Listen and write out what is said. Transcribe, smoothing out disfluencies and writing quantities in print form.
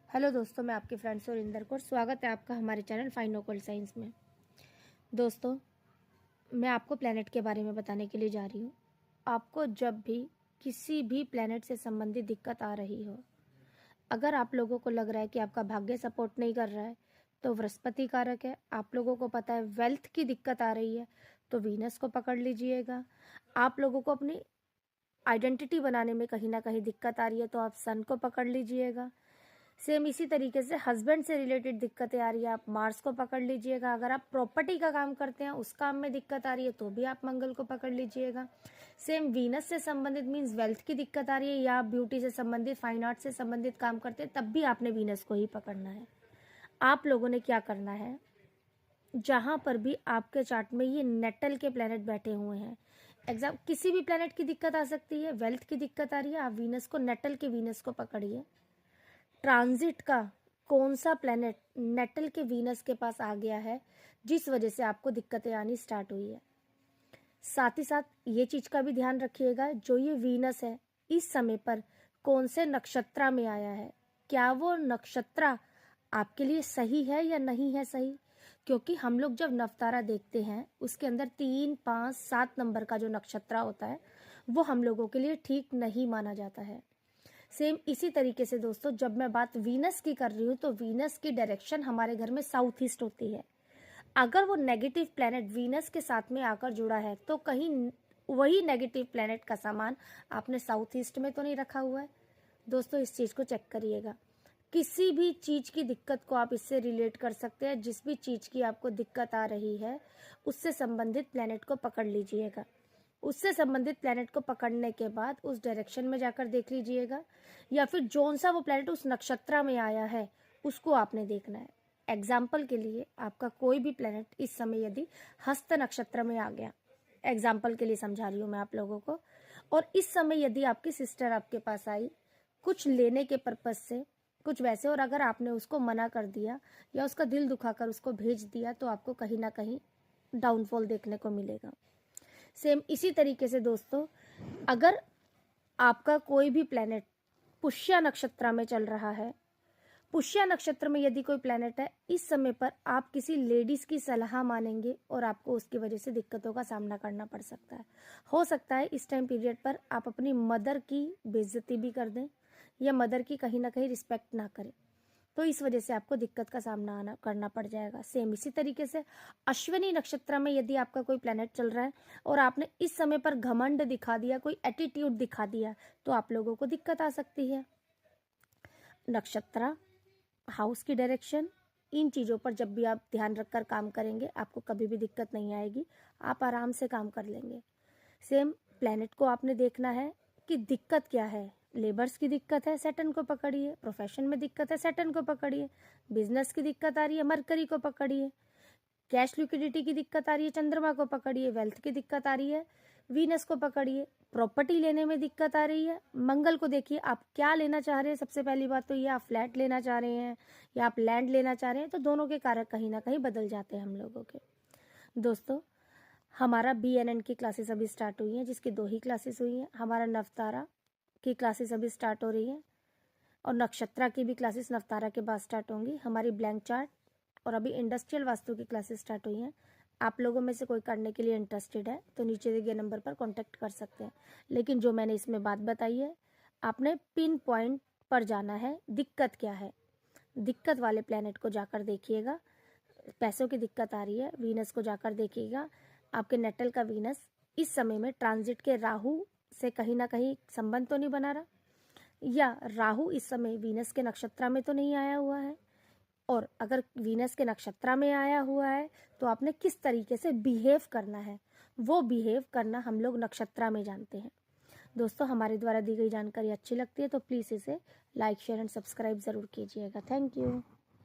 Hello दोस्तों, मैं आपकी फ्रेंड सुरिंदर कौर। स्वागत है आपका हमारे चैनल फाइन ओकल्ट साइंस में। दोस्तों, मैं आपको प्लैनेट के बारे में बताने के लिए जा रही हूँ। आपको जब भी किसी भी प्लैनेट से संबंधित दिक्कत आ रही हो, अगर आप लोगों को लग रहा है कि आपका भाग्य सपोर्ट नहीं कर रहा है तो बृहस्पति कारक है। आप लोगों को पता है वेल्थ की दिक्कत आ रही है तो वीनस को पकड़ लीजिएगा। आप लोगों को अपनी आइडेंटिटी बनाने में कहीं ना कहीं दिक्कत आ रही है तो आप सन को पकड़ लीजिएगा। सेम इसी तरीके से हस्बैंड से रिलेटेड दिक्कतें आ रही है, आप मार्स को पकड़ लीजिएगा। अगर आप प्रॉपर्टी का काम करते हैं, उस काम में दिक्कत आ रही है तो भी आप मंगल को पकड़ लीजिएगा। सेम वीनस से संबंधित मीन्स वेल्थ की दिक्कत आ रही है, या आप ब्यूटी से संबंधित, फाइन आर्ट से संबंधित काम करते हैं, तब भी आपने वीनस को ही पकड़ना है। आप लोगों ने क्या करना है, जहां पर भी आपके चार्ट में ये नेटल के प्लैनेट बैठे हुए हैं, किसी भी प्लैनेट की दिक्कत आ सकती है, वेल्थ की दिक्कत आ रही है, आप वीनस को, नेटल के वीनस को पकड़िए। ट्रांजिट का कौन सा प्लैनेट नेटल के वीनस के पास आ गया है जिस वजह से आपको दिक्कतें आनी स्टार्ट हुई है। साथ ही साथ ये चीज का भी ध्यान रखिएगा, जो ये वीनस है इस समय पर कौन से नक्षत्र में आया है, क्या वो नक्षत्र आपके लिए सही है या नहीं है सही। क्योंकि हम लोग जब नवतारा देखते हैं उसके अंदर 3, 5, 7 नंबर का जो नक्षत्र होता है वो हम लोगों के लिए ठीक नहीं माना जाता है। सेम इसी तरीके से दोस्तों, जब मैं बात वीनस की कर रही हूँ तो वीनस की डायरेक्शन हमारे घर में साउथ ईस्ट होती है। अगर वो नेगेटिव प्लैनेट वीनस के साथ में आकर जुड़ा है तो कहीं वही नेगेटिव प्लैनेट का सामान आपने साउथ ईस्ट में तो नहीं रखा हुआ है। दोस्तों, इस चीज़ को चेक करिएगा। किसी भी चीज़ की दिक्कत को आप इससे रिलेट कर सकते हैं। जिस भी चीज़ की आपको दिक्कत आ रही है उससे संबंधित प्लैनेट को पकड़ लीजिएगा। उससे संबंधित प्लैनेट को पकड़ने के बाद उस डायरेक्शन में जाकर देख लीजिएगा, या फिर जौन सा वो प्लैनेट उस नक्षत्र में आया है उसको आपने देखना है। एग्जाम्पल के लिए, आपका कोई भी प्लैनेट इस समय यदि हस्त नक्षत्र में आ गया, एग्जाम्पल के लिए समझा रही हूँ मैं आप लोगों को, और इस समय यदि आपकी सिस्टर आपके पास आई कुछ लेने के पर्पज से, कुछ वैसे, और अगर आपने उसको मना कर दिया या उसका दिल दुखाकर उसको भेज दिया तो आपको कहीं ना कहीं डाउनफॉल देखने को मिलेगा। सेम इसी तरीके से दोस्तों, अगर आपका कोई भी प्लैनेट पुष्य नक्षत्र में चल रहा है, पुष्य नक्षत्र में यदि कोई प्लैनेट है, इस समय पर आप किसी लेडीज की सलाह मानेंगे और आपको उसकी वजह से दिक्कतों का सामना करना पड़ सकता है। हो सकता है इस टाइम पीरियड पर आप अपनी मदर की बेइज्जती भी कर दें या मदर की कहीं ना कहीं रिस्पेक्ट ना करें, तो इस वजह से आपको दिक्कत का सामना करना पड़ जाएगा। सेम इसी तरीके से अश्विनी नक्षत्र में यदि आपका कोई प्लैनेट चल रहा है और आपने इस समय पर घमंड दिखा दिया, कोई एटीट्यूड दिखा दिया, तो आप लोगों को दिक्कत आ सकती है। नक्षत्र, हाउस की डायरेक्शन, इन चीज़ों पर जब भी आप ध्यान रखकर काम करेंगे आपको कभी भी दिक्कत नहीं आएगी, आप आराम से काम कर लेंगे। सेम प्लैनेट को आपने देखना है कि दिक्कत क्या है। लेबर्स की दिक्कत है, सैटर्न को पकड़िए। प्रोफेशन में दिक्कत है, सैटर्न को पकड़िए। बिजनेस की दिक्कत आ रही है, मरकरी को पकड़िए। कैश लिक्विडिटी की दिक्कत आ रही है, चंद्रमा को पकड़िए। वेल्थ की दिक्कत आ रही है, वीनस को पकड़िए। प्रॉपर्टी लेने में दिक्कत आ रही है, मंगल को देखिए। आप क्या लेना चाह रहे हैं, सबसे पहली बात तो ये, आप फ्लैट लेना चाह रहे हैं या आप लैंड लेना चाह रहे हैं, तो दोनों के कारक कहीं ना कहीं बदल जाते हैं हम लोगों के। दोस्तों, हमारा BNN की क्लासेस अभी स्टार्ट हुई हैं, जिसकी 2 ही क्लासेस हुई हैं। हमारा नवतारा की क्लासेस अभी स्टार्ट हो रही हैं और नक्षत्रा की भी क्लासेस नवतारा के बाद स्टार्ट होंगी। हमारी ब्लैंक चार्ट और अभी इंडस्ट्रियल वास्तु की क्लासेस स्टार्ट हुई हैं। आप लोगों में से कोई करने के लिए इंटरेस्टेड है तो नीचे दिए नंबर पर कांटेक्ट कर सकते हैं। लेकिन जो मैंने इसमें बात बताई है, आपने पिन पॉइंट पर जाना है। दिक्कत क्या है, दिक्कत वाले प्लैनेट को जाकर देखिएगा। पैसों की दिक्कत आ रही है, वीनस को जाकर देखिएगा। आपके नेटल का वीनस इस समय में ट्रांजिट के राहु से कहीं ना कहीं संबंध तो नहीं बना रहा, या राहु इस समय वीनस के नक्षत्र में तो नहीं आया हुआ है, और अगर वीनस के नक्षत्र में आया हुआ है तो आपने किस तरीके से बिहेव करना है, वो बिहेव करना हम लोग नक्षत्र में जानते हैं। दोस्तों, हमारे द्वारा दी गई जानकारी अच्छी लगती है तो प्लीज़ इसे लाइक, शेयर एंड सब्सक्राइब ज़रूर कीजिएगा। Thank you.